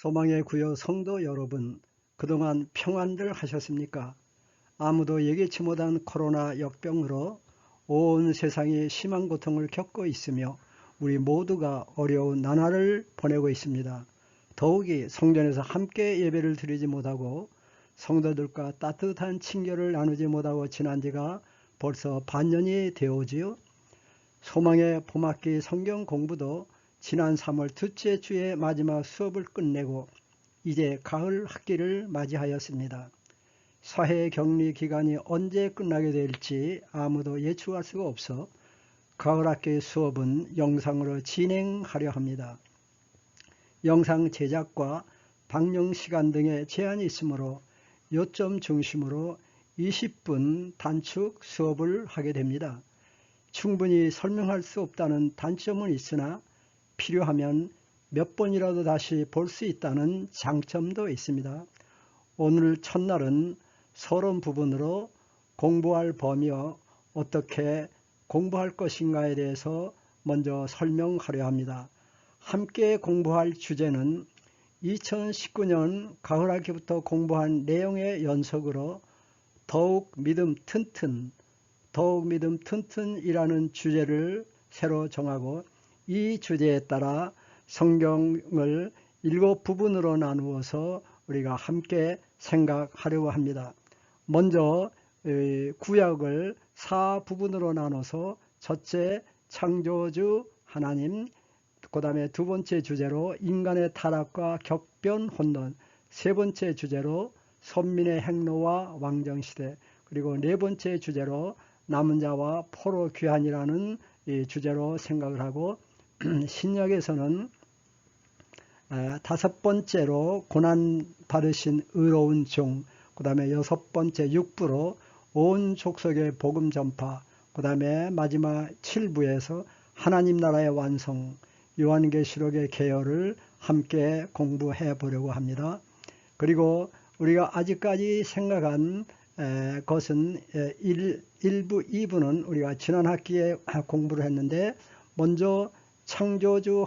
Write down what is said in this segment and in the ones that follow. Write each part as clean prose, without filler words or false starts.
소망의 구요 성도 여러분, 그동안 평안들 하셨습니까? 아무도 예기치 못한 코로나 역병으로 온 세상이 심한 고통을 겪고 있으며 우리 모두가 어려운 나날을 보내고 있습니다. 더욱이 성전에서 함께 예배를 드리지 못하고 성도들과 따뜻한 친교를 나누지 못하고 지난 지가 벌써 반년이 되어오지요. 소망의 봄학기 성경 공부도 지난 3월 둘째 주의 마지막 수업을 끝내고 이제 가을 학기를 맞이하였습니다. 사회 격리 기간이 언제 끝나게 될지 아무도 예측할 수가 없어 가을 학기 수업은 영상으로 진행하려 합니다. 영상 제작과 방영 시간 등의 제한이 있으므로 요점 중심으로 20분 단축 수업을 하게 됩니다. 충분히 설명할 수 없다는 단점은 있으나 필요하면 몇 번이라도 다시 볼 수 있다는 장점도 있습니다. 오늘 첫날은 서론 부분으로 공부할 범위와 어떻게 공부할 것인가에 대해서 먼저 설명하려 합니다. 함께 공부할 주제는 2019년 가을학기부터 공부한 내용의 연속으로 더욱 믿음 튼튼이라는 주제를 새로 정하고 이 주제에 따라 성경을 7부분으로 나누어서 우리가 함께 생각하려고 합니다. 먼저 구약을 4부분으로 나눠서 첫째 창조주 하나님, 그 다음에 두 번째 주제로 인간의 타락과 격변 혼돈, 세 번째 주제로 선민의 행로와 왕정시대, 그리고 네 번째 주제로 남은 자와 포로 귀환이라는 주제로 생각을 하고 신약에서는 다섯 번째로 고난 받으신 의로운 종, 그 다음에 여섯 번째 6부로 온 족속의 복음 전파, 그 다음에 마지막 7부에서 하나님 나라의 완성, 요한계시록의 개요를 함께 공부해 보려고 합니다. 그리고 우리가 아직까지 생각한 것은 1부, 2부는 우리가 지난 학기에 공부를 했는데 먼저 창조주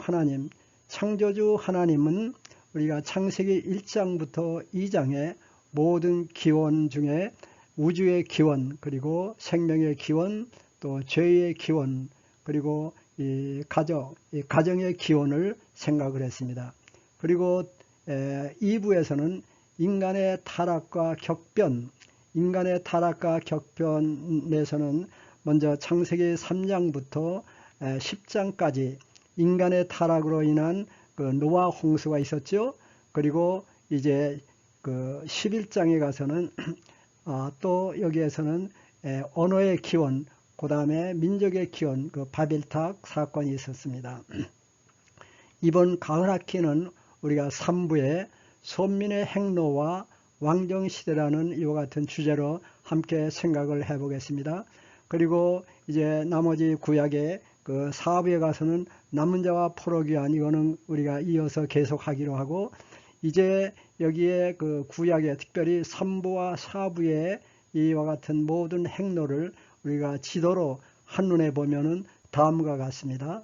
하나님은 우리가 창세기 1장부터 2장에 모든 기원 중에 우주의 기원, 그리고 생명의 기원, 또 죄의 기원, 그리고 이 가정의 기원을 생각을 했습니다. 그리고 2부에서는 인간의 타락과 격변에서는 먼저 창세기 3장부터 10장까지 인간의 타락으로 인한 그 노아 홍수가 있었죠. 그리고 이제 그 11장에 가서는 또 여기에서는 언어의 기원, 그 다음에 민족의 기원, 그 바벨탑 사건이 있었습니다. 이번 가을 학기는 우리가 3부에 선민의 행로와 왕정시대라는 이와 같은 주제로 함께 생각을 해 보겠습니다. 그리고 이제 나머지 구약의 그 4부에 가서는 남은 자와 포로 귀환, 이거는 우리가 이어서 계속 하기로 하고, 이제 여기에 그 구약에 특별히 3부와 4부의 이와 같은 모든 행로를 우리가 지도로 한눈에 보면은 다음과 같습니다.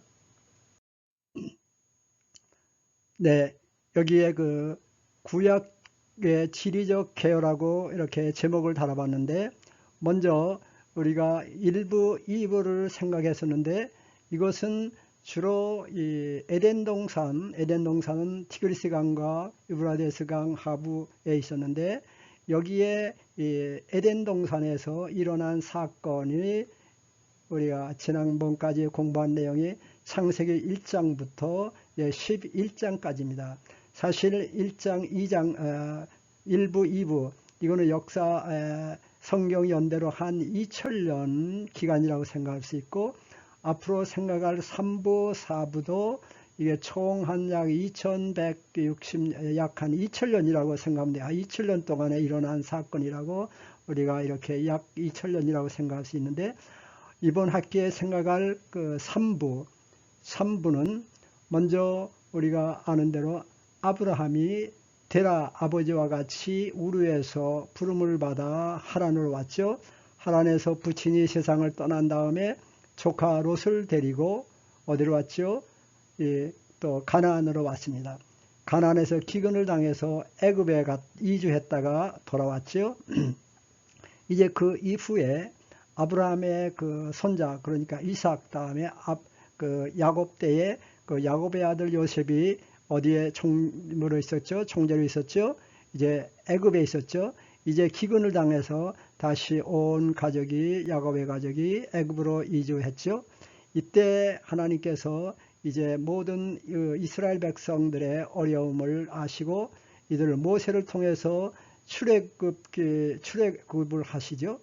네, 여기에 그 구약의 지리적 개요라고 이렇게 제목을 달아봤는데, 먼저 우리가 1부, 2부를 생각했었는데, 이것은 주로 이 에덴 동산은 티그리스 강과 유브라데스 강 하부에 있었는데, 여기에 이 에덴 동산에서 일어난 사건이 우리가 지난번까지 공부한 내용이 창세기 1장부터 11장까지입니다. 사실 1장, 2장, 1부, 2부 이거는 역사 성경 연대로 한 2000년 기간이라고 생각할 수 있고, 앞으로 생각할 3부, 4부도 이게 총 한 약 2160, 약 한 2000년이라고 생각하면 돼요. 2000년 동안에 일어난 사건이라고 우리가 이렇게 약 2000년이라고 생각할 수 있는데, 이번 학기에 생각할 그 3부는 먼저 우리가 아는 대로 아브라함이 데라 아버지와 같이 우르에서 부름을 받아 하란으로 왔죠. 하란에서 부친이 세상을 떠난 다음에 조카 롯을 데리고 어디로 왔죠? 또 가나안으로 왔습니다. 가나안에서 기근을 당해서 애굽에 이주했다가 돌아왔죠. 이제 그 이후에 아브라함의 그 손자, 그러니까 이삭 다음에 그 야곱 때에 그 야곱의 아들 요셉이 어디에 총무로 있었죠? 총재로 있었죠? 이제 애굽에 있었죠. 이제 기근을 당해서 다시 온 가족이, 야곱의 가족이 애굽으로 이주했죠. 이때 하나님께서 이제 모든 이스라엘 백성들의 어려움을 아시고 이들을 모세를 통해서 출애굽을 하시죠.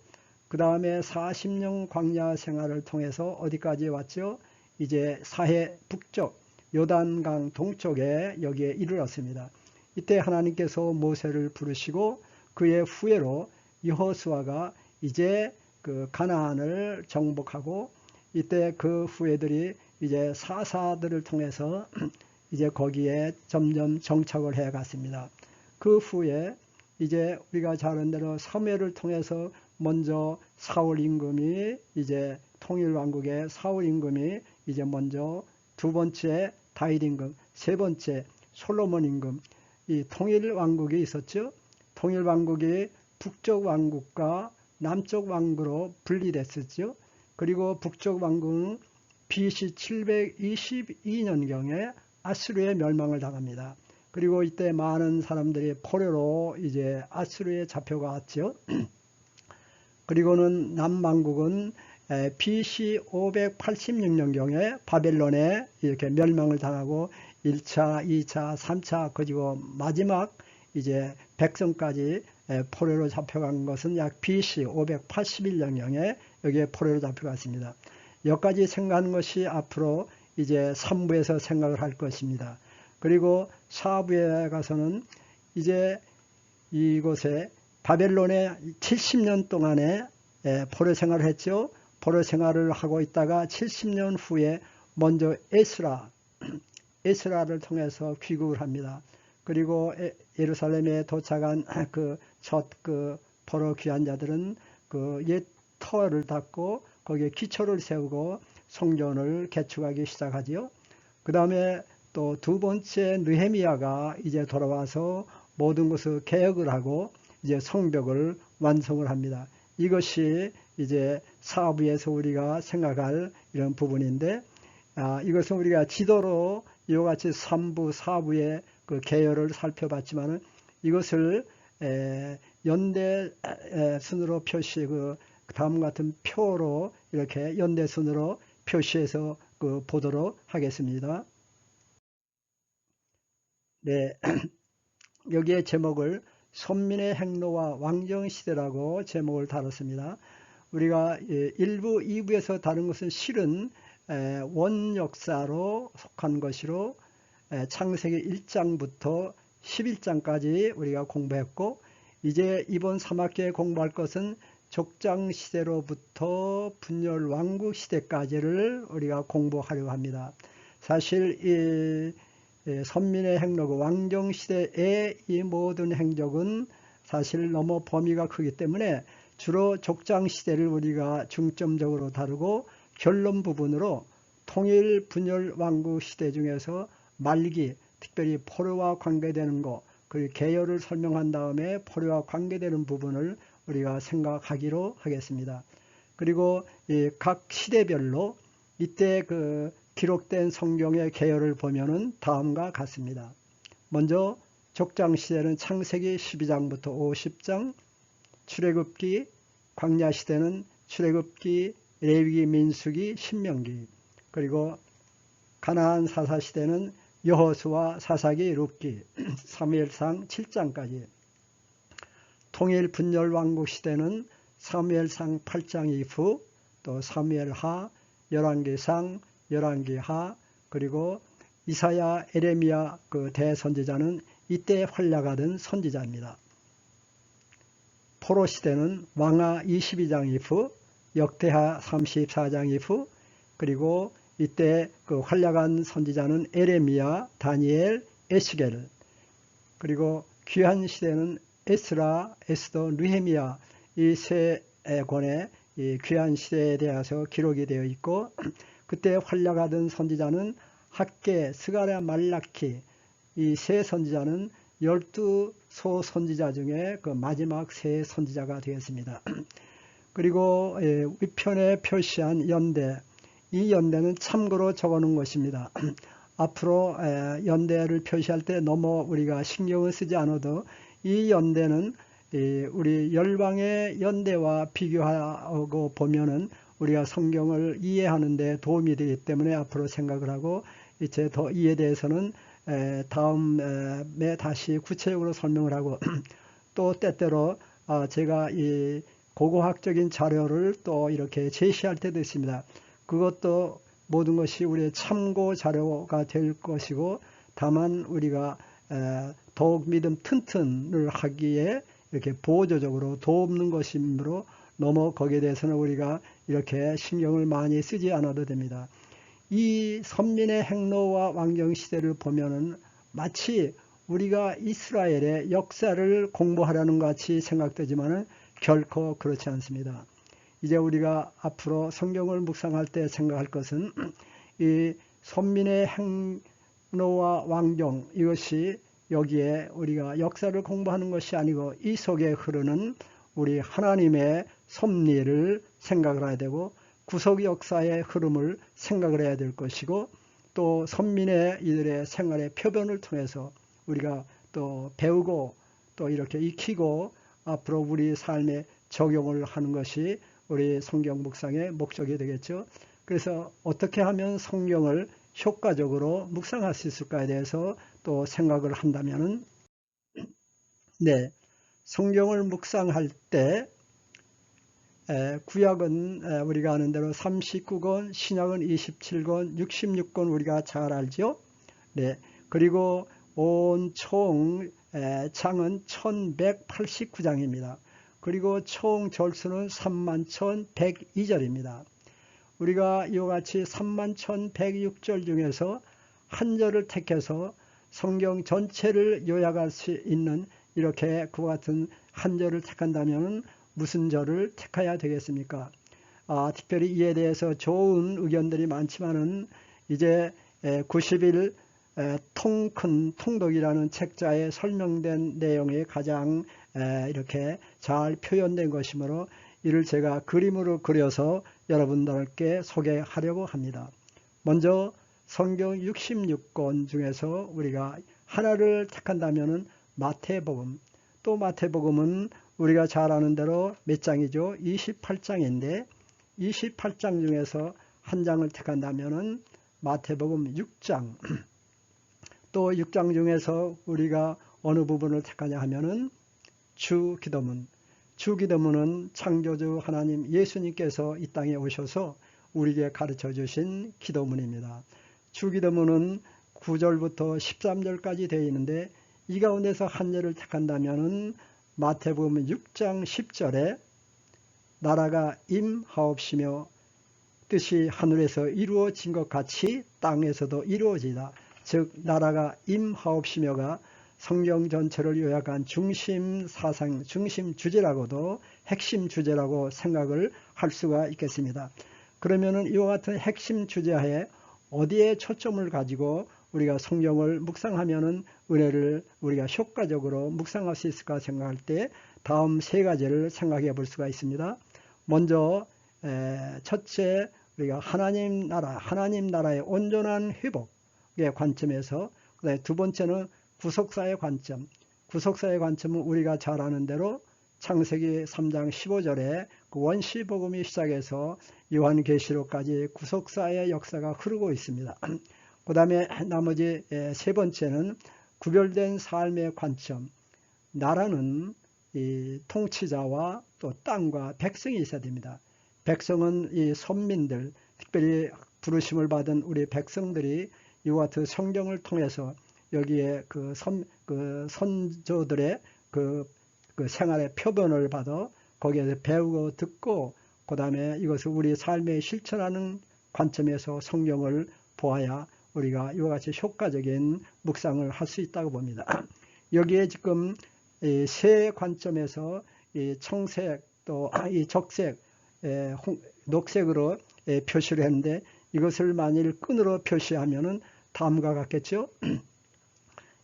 그 다음에 40년 광야 생활을 통해서 어디까지 왔죠? 이제 사해 북쪽 요단강 동쪽에 여기에 이르렀습니다. 이때 하나님께서 모세를 부르시고 그의 후예로 여호수아가 이제 그 가나안을 정복하고 이때 그 후예들이 이제 사사들을 통해서 이제 거기에 점점 정착을 해 갔습니다. 그 후에 이제 우리가 잘 아는 대로 사무엘을 통해서 먼저 사울 임금이 이제 통일 왕국의 사울 임금이 이제 먼저 두 번째 다윗 임금, 세 번째 솔로몬 임금, 이 통일 왕국이 있었죠. 통일 왕국이 북쪽 왕국과 남쪽 왕국으로 분리됐었죠. 그리고 북쪽 왕국은 BC 722년경에 아수르의 멸망을 당합니다. 그리고 이때 많은 사람들이 포로로 이제 아수르에 잡혀갔죠. 그리고는 남왕국은 BC 586년경에 바벨론에 이렇게 멸망을 당하고 1차, 2차, 3차 그리고 마지막 이제 백성까지 포로로 잡혀간 것은 약 BC 581년경에 여기에 포로로 잡혀갔습니다. 여기까지 생각하는 것이 앞으로 이제 3부에서 생각을 할 것입니다. 그리고 4부에 가서는 이제 이곳에 바벨론에 70년 동안에 포로 생활을 했죠. 포로 생활을 하고 있다가 70년 후에 먼저 에스라를 통해서 귀국을 합니다. 그리고 예루살렘에 도착한 그 첫 그 포로 귀환 자들은 그 옛 터를 닦고 거기에 기초를 세우고 성전을 개축하기 시작하지요. 그 다음에 또 두 번째 느헤미야가 이제 돌아와서 모든 것을 개혁을 하고 이제 성벽을 완성을 합니다. 이것이 이제 사부에서 우리가 생각할 이런 부분인데, 이것은 우리가 지도로 이와 같이 3부, 4부의 그 계열을 살펴봤지만은 이것을 연대 순으로 다음 같은 표로 이렇게 연대 순으로 표시해서 보도록 하겠습니다. 네. 여기에 제목을 선민의 행로와 왕정시대라고 제목을 달았습니다. 우리가 1부, 2부에서 다룬 것은 실은 원역사로 속한 것이로 창세기 1장부터 11장까지 우리가 공부했고, 이제 이번 3학기에 공부할 것은 족장시대로부터 분열왕국시대까지를 우리가 공부하려고 합니다. 사실 이 선민의 행로고 왕정시대의 이 모든 행적은 사실 너무 범위가 크기 때문에 주로 족장시대를 우리가 중점적으로 다루고 결론 부분으로 통일 분열 왕국 시대 중에서 말기, 특별히 포로와 관계되는 것, 그리고 계열을 설명한 다음에 포로와 관계되는 부분을 우리가 생각하기로 하겠습니다. 그리고 각 시대별로 이때 그 기록된 성경의 계열을 보면은 다음과 같습니다. 먼저 족장시대는 창세기 12장부터 50장, 출애굽기, 광야시대는 출애굽기, 레위기, 민수기, 신명기, 그리고 가나안 사사시대는 여호수아, 사사기, 룻기, 사무엘상 7장까지, 통일 분열 왕국 시대는 사무엘상 8장 이후, 또 사무엘하, 열왕기상, 열왕기하, 그리고 이사야, 에레미야 그 대선지자는 이때 활약하던 선지자입니다. 포로 시대는 왕하 22장 이후, 역대하 34장 이후, 그리고 이때 그 활약한 선지자는 에레미야, 다니엘, 에스겔, 그리고 귀한 시대는 에스라, 에스더, 느헤미야 이 세 권의 이 귀한 시대에 대해서 기록이 되어 있고, 그때 활약하던 선지자는 학개, 스가랴, 말라키, 이 세 선지자는 12소 선지자 중에 그 마지막 세 선지자가 되겠습니다. 그리고 위편에 표시한 연대, 이 연대는 참고로 적어놓은 것입니다. 앞으로 연대를 표시할 때 너무 우리가 신경을 쓰지 않아도 이 연대는 우리 열방의 연대와 비교하고 보면은 우리가 성경을 이해하는 데 도움이 되기 때문에 앞으로 생각을 하고 이제 더 이에 대해서는 다음에 다시 구체적으로 설명을 하고 또 때때로 제가 이 고고학적인 자료를 또 이렇게 제시할 때도 있습니다. 그것도 모든 것이 우리의 참고 자료가 될 것이고 다만 우리가 더욱 믿음 튼튼을 하기에 이렇게 보조적으로 돕는 것이므로 너무 거기에 대해서는 우리가 이렇게 신경을 많이 쓰지 않아도 됩니다. 이 선민의 행로와 왕정 시대를 보면은 마치 우리가 이스라엘의 역사를 공부하려는 것 같이 생각되지만은 결코 그렇지 않습니다. 이제 우리가 앞으로 성경을 묵상할 때 생각할 것은 이 선민의 행로와 왕정, 이것이 여기에 우리가 역사를 공부하는 것이 아니고 이 속에 흐르는 우리 하나님의 섭리를 생각을 해야 되고 구속 역사의 흐름을 생각을 해야 될 것이고 또 선민의 이들의 생활의 표변을 통해서 우리가 또 배우고 또 이렇게 익히고 앞으로 우리 삶에 적용을 하는 것이 우리 성경 묵상의 목적이 되겠죠. 그래서 어떻게 하면 성경을 효과적으로 묵상할 수 있을까에 대해서 또 생각을 한다면은 네, 성경을 묵상할 때 구약은 우리가 아는 대로 39권, 신약은 27권, 66권 우리가 잘 알죠. 네, 그리고 온 총 장은 1189장입니다. 그리고 총 절수는 31,102절입니다. 우리가 이와 같이 31,106절 중에서 한 절을 택해서 성경 전체를 요약할 수 있는 이렇게 그와 같은 한 절을 택한다면 무슨 절을 택해야 되겠습니까? 특별히 이에 대해서 좋은 의견들이 많지만은 이제 90일 큰 통독이라는 책자에 설명된 내용이 가장 이렇게 잘 표현된 것이므로 이를 제가 그림으로 그려서 여러분들께 소개하려고 합니다. 먼저 성경 66권 중에서 우리가 하나를 택한다면은 마태복음, 또 마태복음은 우리가 잘 아는 대로 몇 장이죠? 28장인데 28장 중에서 한 장을 택한다면은 마태복음 6장, 또 6장 중에서 우리가 어느 부분을 택하냐 하면은 주기도문. 주기도문은 창조주 하나님 예수님께서 이 땅에 오셔서 우리에게 가르쳐 주신 기도문입니다. 주기도문은 9절부터 13절까지 되어 있는데 이 가운데서 한 절을 택한다면은 마태복음 6장 10절에 나라가 임하옵시며 뜻이 하늘에서 이루어진 것 같이 땅에서도 이루어지다. 즉 나라가 임하옵시며가 성경 전체를 요약한 중심 사상, 중심 주제라고도 핵심 주제라고 생각을 할 수가 있겠습니다. 그러면은 이와 같은 핵심 주제하에 어디에 초점을 가지고 우리가 성경을 묵상하면은 은혜를 우리가 효과적으로 묵상할 수 있을까 생각할 때 다음 세 가지를 생각해 볼 수가 있습니다. 먼저 첫째 우리가 하나님 나라의 온전한 회복의 관점에서, 그다음에 두 번째는 구속사의 관점. 구속사의 관점은 우리가 잘 아는 대로 창세기 3장 15절에 그 원시복음이 시작해서 요한계시록까지 구속사의 역사가 흐르고 있습니다. 그 다음에 나머지 세 번째는 구별된 삶의 관점. 나라는 이 통치자와 또 땅과 백성이 있어야 됩니다. 백성은 이 선민들, 특별히 부르심을 받은 우리 백성들이 이와 같은 성경을 통해서 여기에 그 선조들의 그 생활의 표본을 받아 거기에서 배우고 듣고 그 다음에 이것을 우리 삶에 실천하는 관점에서 성경을 보아야 우리가 이와 같이 효과적인 묵상을 할 수 있다고 봅니다. 여기에 지금 세 관점에서 이 청색 또 이 적색, 녹색으로 표시를 했는데 이것을 만일 끈으로 표시하면은 다음과 같겠죠.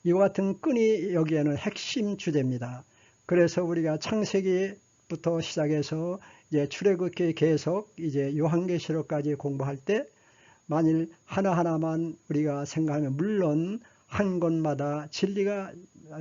이와 같은 끈이 여기에는 핵심 주제입니다. 그래서 우리가 창세기부터 시작해서 이제 출애굽기 계속 이제 요한계시록까지 공부할 때 만일 하나하나만 우리가 생각하면 물론 한 곳마다 진리가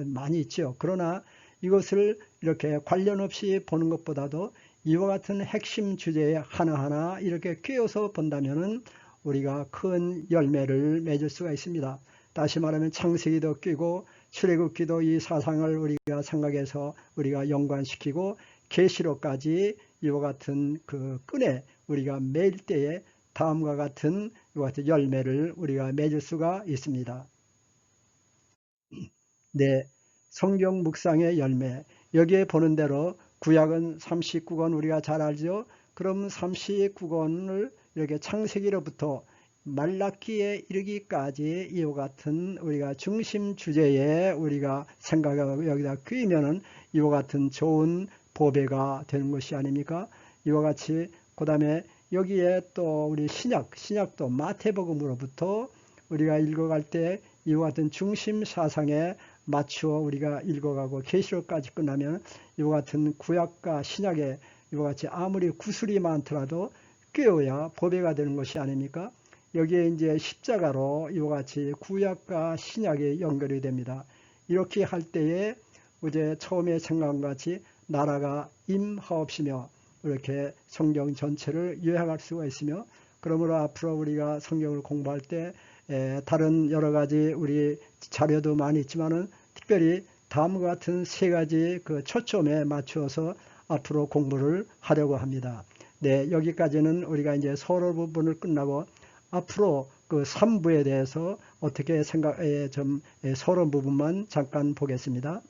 많이 있죠. 그러나 이것을 이렇게 관련 없이 보는 것보다도 이와 같은 핵심 주제에 하나하나 이렇게 끼워서 본다면은 우리가 큰 열매를 맺을 수가 있습니다. 다시 말하면 창세기도 끼고 출애굽기도 이 사상을 우리가 생각해서 우리가 연관시키고 계시록까지 이와 같은 그 끈에 우리가 매일 때에 다음과 같은 이와 같은 열매를 우리가 맺을 수가 있습니다. 네, 성경 묵상의 열매. 여기에 보는 대로 구약은 39권 우리가 잘 알죠. 그럼 39권을 이렇게 창세기로부터 말라기에 이르기까지 이와 같은 우리가 중심 주제에 우리가 생각하고 여기다 끼면은 이와 같은 좋은 보배가 되는 것이 아닙니까? 이와 같이 그 다음에 여기에 또 우리 신약도 마태복음으로부터 우리가 읽어갈 때 이와 같은 중심 사상에 맞추어 우리가 읽어가고 계시록까지 끝나면 이와 같은 구약과 신약에 이와 같이 아무리 구술이 많더라도 꿰어야 보배가 되는 것이 아닙니까? 여기에 이제 십자가로 이와 같이 구약과 신약이 연결이 됩니다. 이렇게 할 때에 이제 처음에 생각한 것 같이 나라가 임하옵시며 이렇게 성경 전체를 요약할 수가 있으며 그러므로 앞으로 우리가 성경을 공부할 때 다른 여러 가지 우리 자료도 많이 있지만은 특별히 다음과 같은 세 가지 그 초점에 맞추어서 앞으로 공부를 하려고 합니다. 네, 여기까지는 우리가 이제 서론 부분을 끝나고 앞으로 그 3부에 대해서 어떻게 좀 서론 부분만 잠깐 보겠습니다.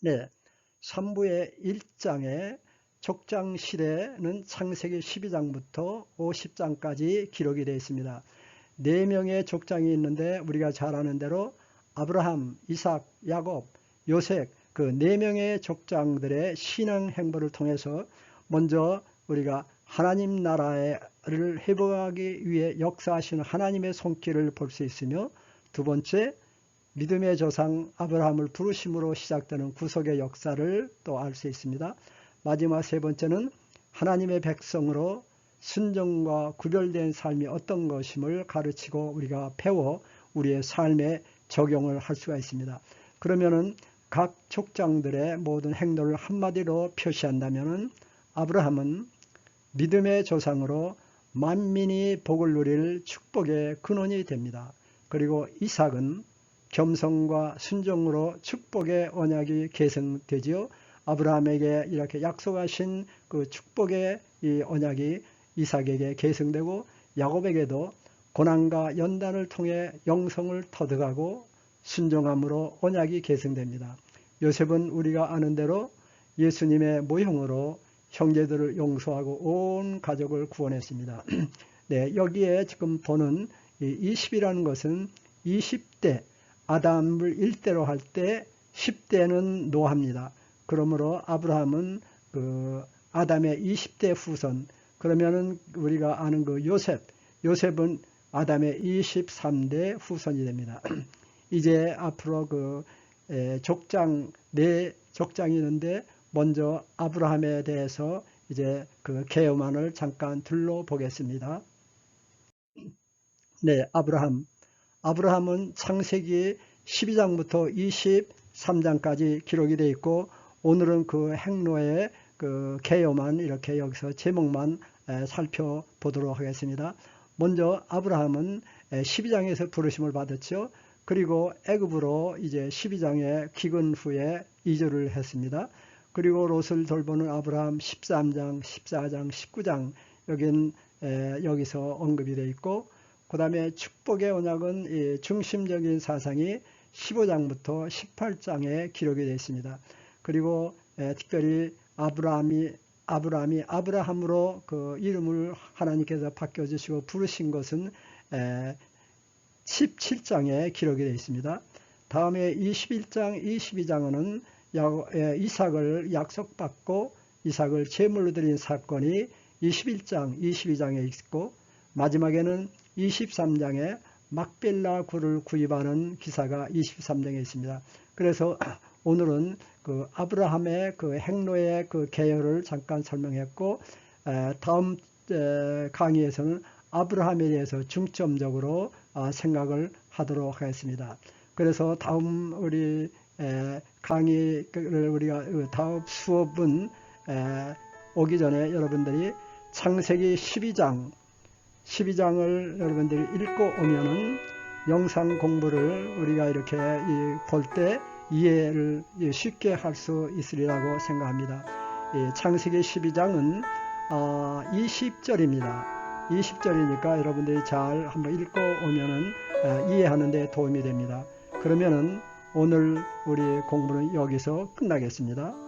네, 3부의 1장에 족장실에는 창세기 12장부터 50장까지 기록이 되어 있습니다. 4명의 족장이 있는데 우리가 잘 아는 대로 아브라함, 이삭, 야곱, 요셉 그 4명의 족장들의 신앙 행보를 통해서 먼저 우리가 하나님 나라를 회복하기 위해 역사하시는 하나님의 손길을 볼 수 있으며 두 번째 믿음의 조상 아브라함을 부르심으로 시작되는 구속의 역사를 또 알 수 있습니다. 마지막 세 번째는 하나님의 백성으로 순종과 구별된 삶이 어떤 것임을 가르치고 우리가 배워 우리의 삶에 적용을 할 수가 있습니다. 그러면은 각 족장들의 모든 행동을 한마디로 표시한다면은 아브라함은 믿음의 조상으로 만민이 복을 누릴 축복의 근원이 됩니다. 그리고 이삭은 겸손과 순종으로 축복의 언약이 계승되지요. 아브라함에게 이렇게 약속하신 그 축복의 이 언약이 이삭에게 계승되고 야곱에게도 고난과 연단을 통해 영성을 터득하고 순종함으로 언약이 계승됩니다. 요셉은 우리가 아는 대로 예수님의 모형으로 형제들을 용서하고 온 가족을 구원했습니다. 네, 여기에 지금 보는 20이라는 것은 20대 아담을 1대로 할 때 10대는 노아입니다. 그러므로 아브라함은 그 아담의 20대 후손. 그러면은 우리가 아는 그 요셉은 아담의 23대 후손이 됩니다. 이제 앞으로 그 족장 네 족장이 있는데 먼저 아브라함에 대해서 이제 그 개요만을 잠깐 둘러보겠습니다. 네, 아브라함은 창세기 12장부터 23장까지 기록이 되어 있고 오늘은 그 행로의 그 개요만 이렇게 여기서 제목만 살펴보도록 하겠습니다. 먼저 아브라함은 12장에서 부르심을 받았죠. 그리고 애굽으로 이제 12장에 귀근 후에 이주를 했습니다. 그리고 롯을 돌보는 아브라함 13장, 14장, 19장 여기서 언급이 되어 있고 그 다음에 축복의 언약은 이 중심적인 사상이 15장부터 18장에 기록이 되어 있습니다. 그리고 특별히 아브라함이 아브라함으로 그 이름을 하나님께서 바꿔주시고 부르신 것은 17장에 기록이 되어 있습니다. 다음에 21장, 22장은 이삭을 약속받고 이삭을 제물로 드린 사건이 21장, 22장에 있고 마지막에는 23장에 막벨라 굴을 구입하는 기사가 23장에 있습니다. 그래서 오늘은 그 아브라함의 그 행로의 그 계열을 잠깐 설명했고, 다음 강의에서는 아브라함에 대해서 중점적으로 생각을 하도록 하겠습니다. 그래서 다음 우리 강의를 우리가 다음 수업은 오기 전에 여러분들이 창세기 12장을 여러분들이 읽고 오면은 영상 공부를 우리가 이렇게 볼 때 이해를 쉽게 할 수 있으리라고 생각합니다. 창세기 12장은 20절입니다. 20절이니까 여러분들이 잘 한번 읽고 오면은 이해하는 데 도움이 됩니다. 그러면은 오늘 우리 공부는 여기서 끝나겠습니다.